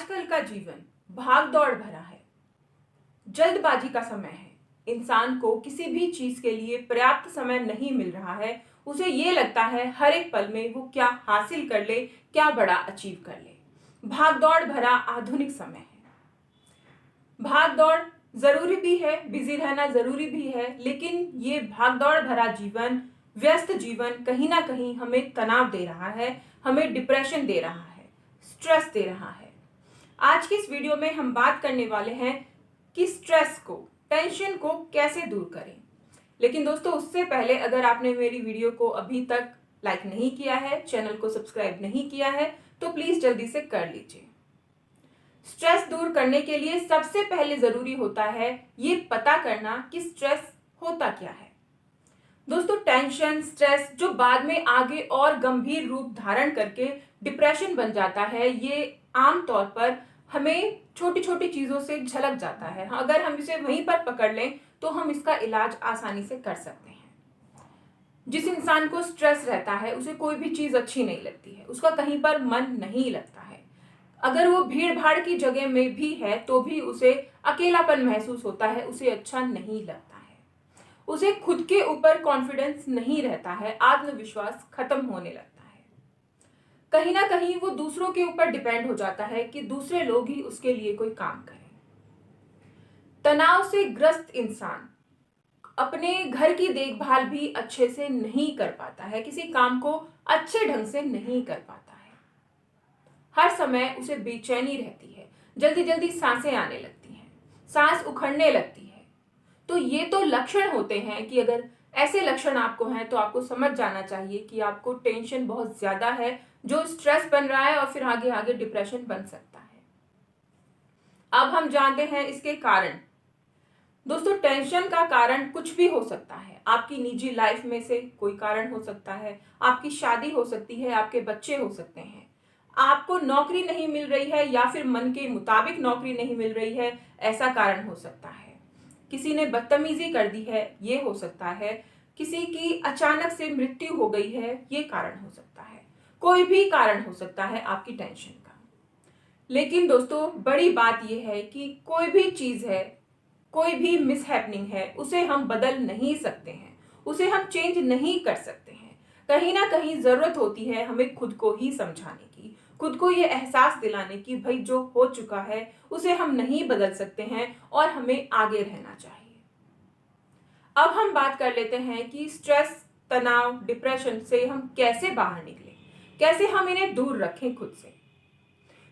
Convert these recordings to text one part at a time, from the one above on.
आजकल का जीवन भाग दौड़ भरा है, जल्दबाजी का समय है। इंसान को किसी भी चीज के लिए पर्याप्त समय नहीं मिल रहा है। उसे ये लगता है हर एक पल में वो क्या हासिल कर ले, क्या बड़ा अचीव कर ले। भाग दौड़ भरा आधुनिक समय है। भाग दौड़ जरूरी भी है, बिजी रहना जरूरी भी है, लेकिन ये भाग दौड़ भरा जीवन, व्यस्त जीवन कहीं ना कहीं हमें तनाव दे रहा है, हमें डिप्रेशन दे रहा है, स्ट्रेस दे रहा है। आज की इस वीडियो में हम बात करने वाले हैं कि स्ट्रेस को, टेंशन को कैसे दूर करें। लेकिन दोस्तों, उससे पहले अगर आपने मेरी वीडियो को अभी तक लाइक नहीं किया है, चैनल को सब्सक्राइब नहीं किया है, तो प्लीज जल्दी से कर लीजिए। स्ट्रेस दूर करने के लिए सबसे पहले जरूरी होता है ये पता करना कि स्ट्रेस होता क्या है। दोस्तों, टेंशन, स्ट्रेस जो बाद में आगे और गंभीर रूप धारण करके डिप्रेशन बन जाता है, ये आमतौर पर हमें छोटी छोटी चीजों से झलक जाता है। अगर हम इसे वहीं पर पकड़ लें तो हम इसका इलाज आसानी से कर सकते हैं। जिस इंसान को स्ट्रेस रहता है उसे कोई भी चीज अच्छी नहीं लगती है, उसका कहीं पर मन नहीं लगता है। अगर वो भीड़ भाड़ की जगह में भी है तो भी उसे अकेलापन महसूस होता है, उसे अच्छा नहीं लगता है, उसे खुद के ऊपर कॉन्फिडेंस नहीं रहता है, आत्मविश्वास खत्म होने लगता है। कहीं ना कहीं वो दूसरों के ऊपर डिपेंड हो जाता है कि दूसरे लोग ही उसके लिए कोई काम करें। तनाव से ग्रस्त इंसान अपने घर की देखभाल भी अच्छे से नहीं कर पाता है, किसी काम को अच्छे ढंग से नहीं कर पाता है। हर समय उसे बेचैनी रहती है, जल्दी जल्दी सांसें आने लगती हैं, सांस उखड़ने लगती है। तो ये तो लक्षण होते हैं कि अगर ऐसे लक्षण आपको हैं तो आपको समझ जाना चाहिए कि आपको टेंशन बहुत ज्यादा है, जो स्ट्रेस बन रहा है और फिर आगे आगे डिप्रेशन बन सकता है। अब हम जानते हैं इसके कारण। दोस्तों, टेंशन का कारण कुछ भी हो सकता है। आपकी निजी लाइफ में से कोई कारण हो सकता है, आपकी शादी हो सकती है, आपके बच्चे हो सकते हैं, आपको नौकरी नहीं मिल रही है या फिर मन के मुताबिक नौकरी नहीं मिल रही है, ऐसा कारण हो सकता है। किसी ने बदतमीजी कर दी है, ये हो सकता है। किसी की अचानक से मृत्यु हो गई है, ये कारण हो सकता है। कोई भी कारण हो सकता है आपकी टेंशन का। लेकिन दोस्तों, बड़ी बात यह है कि कोई भी चीज है, कोई भी मिसहैपनिंग है, उसे हम बदल नहीं सकते हैं, उसे हम चेंज नहीं कर सकते हैं। कहीं ना कहीं जरूरत होती है हमें खुद को ही समझाने की, खुद को ये एहसास दिलाने की भाई जो हो चुका है उसे हम नहीं बदल सकते हैं और हमें आगे रहना चाहिए। अब हम बात कर लेते हैं कि स्ट्रेस, तनाव, डिप्रेशन से हम कैसे बाहर निकलें, कैसे हम इन्हें दूर रखें खुद से।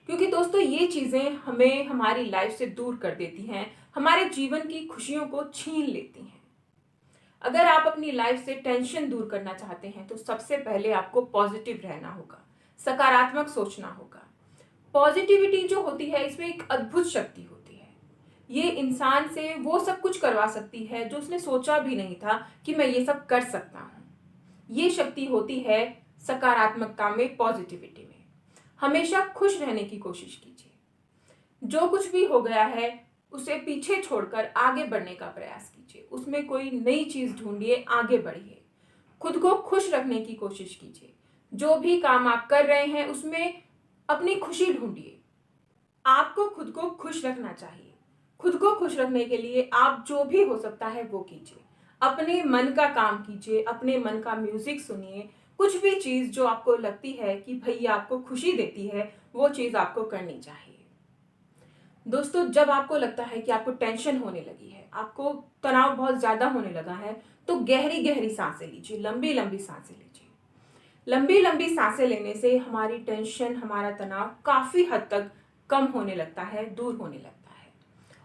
क्योंकि दोस्तों, ये चीजें हमें हमारी लाइफ से दूर कर देती हैं, हमारे जीवन की खुशियों को छीन लेती हैं। अगर आप अपनी लाइफ से टेंशन दूर करना चाहते हैं तो सबसे पहले आपको पॉजिटिव रहना होगा, सकारात्मक सोचना होगा। पॉजिटिविटी जो होती है, इसमें एक अद्भुत शक्ति होती है। ये इंसान से वो सब कुछ करवा सकती है जो उसने सोचा भी नहीं था कि मैं ये सब कर सकता हूँ। ये शक्ति होती है सकारात्मकता में, पॉजिटिविटी में। हमेशा खुश रहने की कोशिश कीजिए। जो कुछ भी हो गया है उसे पीछे छोड़कर आगे बढ़ने का प्रयास कीजिए, उसमें कोई नई चीज ढूंढिए, आगे बढ़िए, खुद को खुश रखने की कोशिश कीजिए। जो भी काम आप कर रहे हैं उसमें अपनी खुशी ढूंढिए। आपको खुद को खुश रखना चाहिए। खुद को खुश रखने के लिए आप जो भी हो सकता है वो कीजिए। अपने मन का काम कीजिए, अपने मन का म्यूजिक सुनिए। कुछ भी चीज जो आपको लगती है कि भैया आपको खुशी देती है, वो चीज आपको करनी चाहिए। दोस्तों, जब आपको लगता है कि आपको टेंशन होने लगी है, आपको तनाव बहुत ज्यादा होने लगा है, तो गहरी गहरी सांसें लीजिए, लंबी लंबी सांसें लीजिए। लंबी लंबी सांसें लेने से हमारी टेंशन, हमारा तनाव काफी हद तक कम होने लगता है, दूर होने लगता है।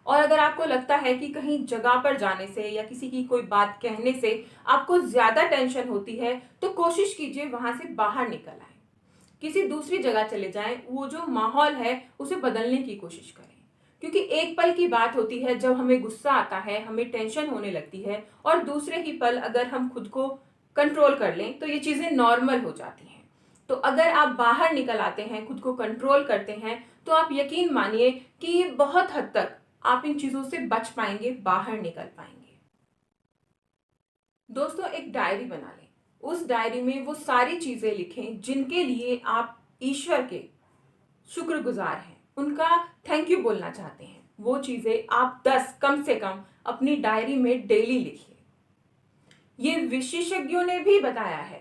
और अगर आपको लगता है कि कहीं जगह पर जाने से या किसी की कोई बात कहने से आपको ज्यादा टेंशन होती है, तो कोशिश कीजिए वहां से बाहर निकल आए, किसी दूसरी जगह चले जाएं, वो जो माहौल है उसे बदलने की कोशिश करें। क्योंकि एक पल की बात होती है जब हमें गुस्सा आता है, हमें टेंशन होने लगती है, और दूसरे ही पल अगर हम खुद को कंट्रोल कर लें तो ये चीजें नॉर्मल हो जाती हैं। तो अगर आप बाहर निकल आते हैं, खुद को कंट्रोल करते हैं, तो आप यकीन मानिए कि ये बहुत हद तक आप इन चीजों से बच पाएंगे, बाहर निकल पाएंगे। दोस्तों, एक डायरी बना लें। उस डायरी में वो सारी चीजें लिखें जिनके लिए आप ईश्वर के शुक्रगुजार हैं, उनका थैंक यू बोलना चाहते हैं, वो चीज़ें आप 10 कम से कम अपनी डायरी में डेली लिखिए। ये विशेषज्ञों ने भी बताया है,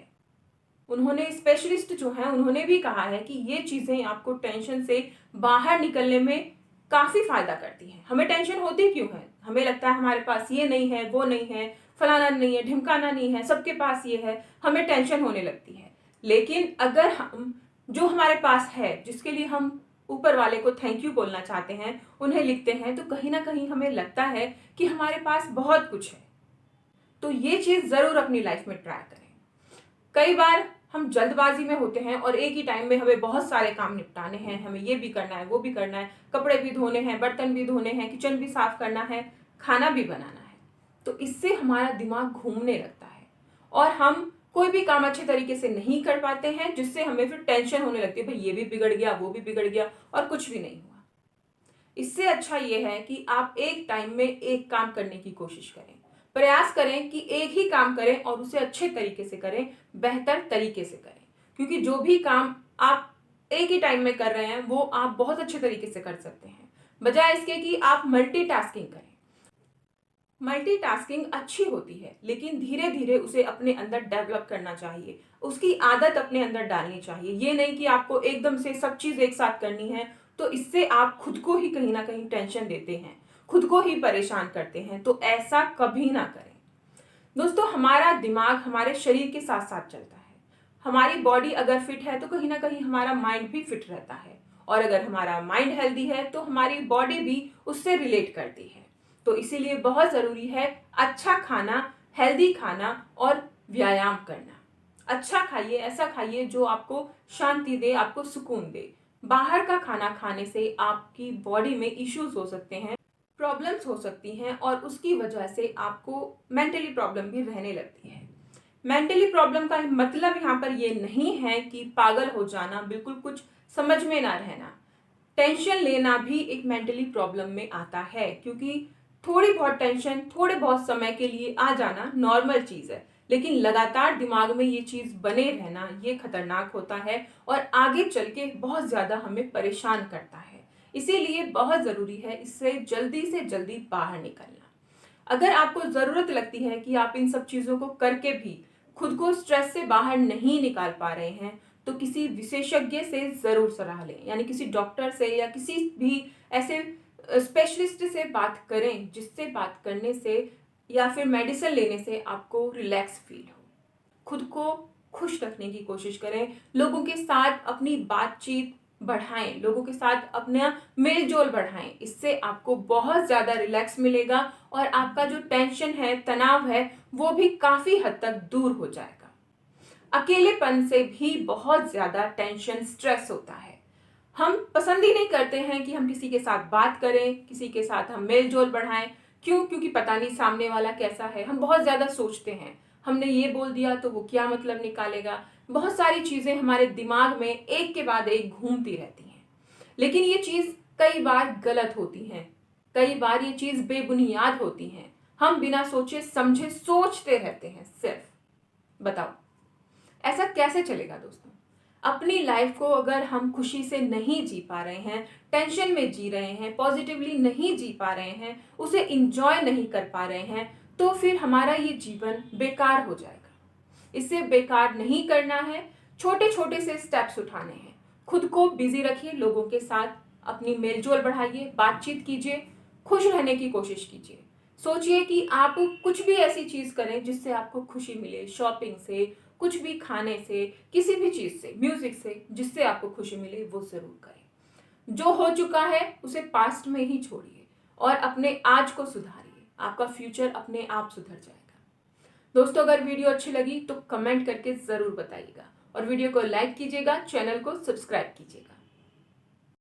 उन्होंने स्पेशलिस्ट जो हैं उन्होंने भी कहा है कि ये चीज़ें आपको टेंशन से बाहर निकलने में काफ़ी फ़ायदा करती हैं। हमें टेंशन होती क्यों है? हमें लगता है हमारे पास ये नहीं है, वो नहीं है, फलाना नहीं है, ढिमकाना नहीं है, सबके पास ये है, हमें टेंशन होने लगती है। लेकिन अगर हम जो हमारे पास है, जिसके लिए हम ऊपर वाले को थैंक यू बोलना चाहते हैं, उन्हें लिखते हैं, तो कहीं ना कहीं हमें लगता है कि हमारे पास बहुत कुछ है। तो ये चीज़ ज़रूर अपनी लाइफ में ट्राई करें। कई बार हम जल्दबाजी में होते हैं और एक ही टाइम में हमें बहुत सारे काम निपटाने हैं, हमें ये भी करना है, वो भी करना है, कपड़े भी धोने हैं, बर्तन भी धोने हैं, किचन भी साफ करना है, खाना भी बनाना है। तो इससे हमारा दिमाग घूमने लगता है और हम कोई भी काम अच्छे तरीके से नहीं कर पाते हैं, जिससे हमें फिर टेंशन होने लगती है, भाई ये भी बिगड़ गया, वो भी बिगड़ गया और कुछ भी नहीं हुआ। इससे अच्छा ये है कि आप एक टाइम में एक काम करने की कोशिश करें। प्रयास करें कि एक ही काम करें और उसे अच्छे तरीके से करें, बेहतर तरीके से करें। क्योंकि जो भी काम आप एक ही टाइम में कर रहे हैं वो आप बहुत अच्छे तरीके से कर सकते हैं, बजाय इसके कि आप मल्टीटास्किंग करें। मल्टीटास्किंग अच्छी होती है, लेकिन धीरे धीरे उसे अपने अंदर डेवलप करना चाहिए, उसकी आदत अपने अंदर डालनी चाहिए। ये नहीं कि आपको एकदम से सब चीज़ एक साथ करनी है, तो इससे आप खुद को ही कहीं ना कहीं टेंशन देते हैं, खुद को ही परेशान करते हैं। तो ऐसा कभी ना करें। दोस्तों, हमारा दिमाग हमारे शरीर के साथ साथ चलता है। हमारी बॉडी अगर फिट है तो कहीं ना कहीं हमारा माइंड भी फिट रहता है, और अगर हमारा माइंड हेल्दी है तो हमारी बॉडी भी उससे रिलेट करती है। तो इसीलिए बहुत ज़रूरी है अच्छा खाना, हेल्दी खाना और व्यायाम करना। अच्छा खाइए, ऐसा खाइए जो आपको शांति दे, आपको सुकून दे। बाहर का खाना खाने से आपकी बॉडी में इश्यूज हो सकते हैं, प्रॉब्लम्स हो सकती हैं, और उसकी वजह से आपको मेंटली प्रॉब्लम भी रहने लगती है। मेंटली प्रॉब्लम का मतलब यहाँ पर ये नहीं है कि पागल हो जाना, बिल्कुल कुछ समझ में ना रहना। टेंशन लेना भी एक मेंटली प्रॉब्लम में आता है, क्योंकि थोड़ी बहुत टेंशन थोड़े बहुत समय के लिए आ जाना नॉर्मल चीज़ है, लेकिन लगातार दिमाग में ये चीज़ बने रहना ये खतरनाक होता है और आगे चल के बहुत ज़्यादा हमें परेशान करता है। इसीलिए बहुत ज़रूरी है इससे जल्दी से जल्दी बाहर निकलना। अगर आपको ज़रूरत लगती है कि आप इन सब चीज़ों को करके भी खुद को स्ट्रेस से बाहर नहीं निकाल पा रहे हैं, तो किसी विशेषज्ञ से ज़रूर सलाह लें, यानी किसी डॉक्टर से या किसी भी ऐसे स्पेशलिस्ट से बात करें, जिससे बात करने से या फिर मेडिसिन लेने से आपको रिलैक्स फील हो। खुद को खुश रखने की कोशिश करें, लोगों के साथ अपनी बातचीत बढ़ाएं, लोगों के साथ अपना मेल जोल बढ़ाएं। इससे आपको बहुत ज़्यादा रिलैक्स मिलेगा और आपका जो टेंशन है, तनाव है, वो भी काफ़ी हद तक दूर हो जाएगा। अकेलेपन से भी बहुत ज़्यादा टेंशन, स्ट्रेस होता है। हम पसंद ही नहीं करते हैं कि हम किसी के साथ बात करें, किसी के साथ हम मेल जोल बढ़ाएं। क्यों? क्योंकि पता नहीं सामने वाला कैसा है। हम बहुत ज़्यादा सोचते हैं, हमने ये बोल दिया तो वो क्या मतलब निकालेगा। बहुत सारी चीज़ें हमारे दिमाग में एक के बाद एक घूमती रहती हैं, लेकिन ये चीज़ कई बार गलत होती हैं, कई बार ये चीज़ बेबुनियाद होती हैं। हम बिना सोचे समझे सोचते रहते हैं सिर्फ। बताओ, ऐसा कैसे चलेगा दोस्तों? अपनी लाइफ को अगर हम खुशी से नहीं जी पा रहे हैं, टेंशन में जी रहे हैं, पॉजिटिवली नहीं जी पा रहे हैं, उसे इंजॉय नहीं कर पा रहे हैं, तो फिर हमारा ये जीवन बेकार हो जाएगा। इसे बेकार नहीं करना है, छोटे छोटे से स्टेप्स उठाने हैं। खुद को बिजी रखिए, लोगों के साथ अपनी मेलजोल बढ़ाइए, बातचीत कीजिए, खुश रहने की कोशिश कीजिए। सोचिए कि आप कुछ भी ऐसी चीज़ करें जिससे आपको खुशी मिले, शॉपिंग से, कुछ भी खाने से, किसी भी चीज़ से, म्यूजिक से, जिससे आपको खुशी मिले वो ज़रूर करें। जो हो चुका है उसे पास्ट में ही छोड़िए और अपने आज को सुधारिए। आपका फ्यूचर अपने आप सुधर जाएगा। दोस्तों, अगर वीडियो अच्छी लगी तो कमेंट करके ज़रूर बताइएगा और वीडियो को लाइक कीजिएगा, चैनल को सब्सक्राइब कीजिएगा।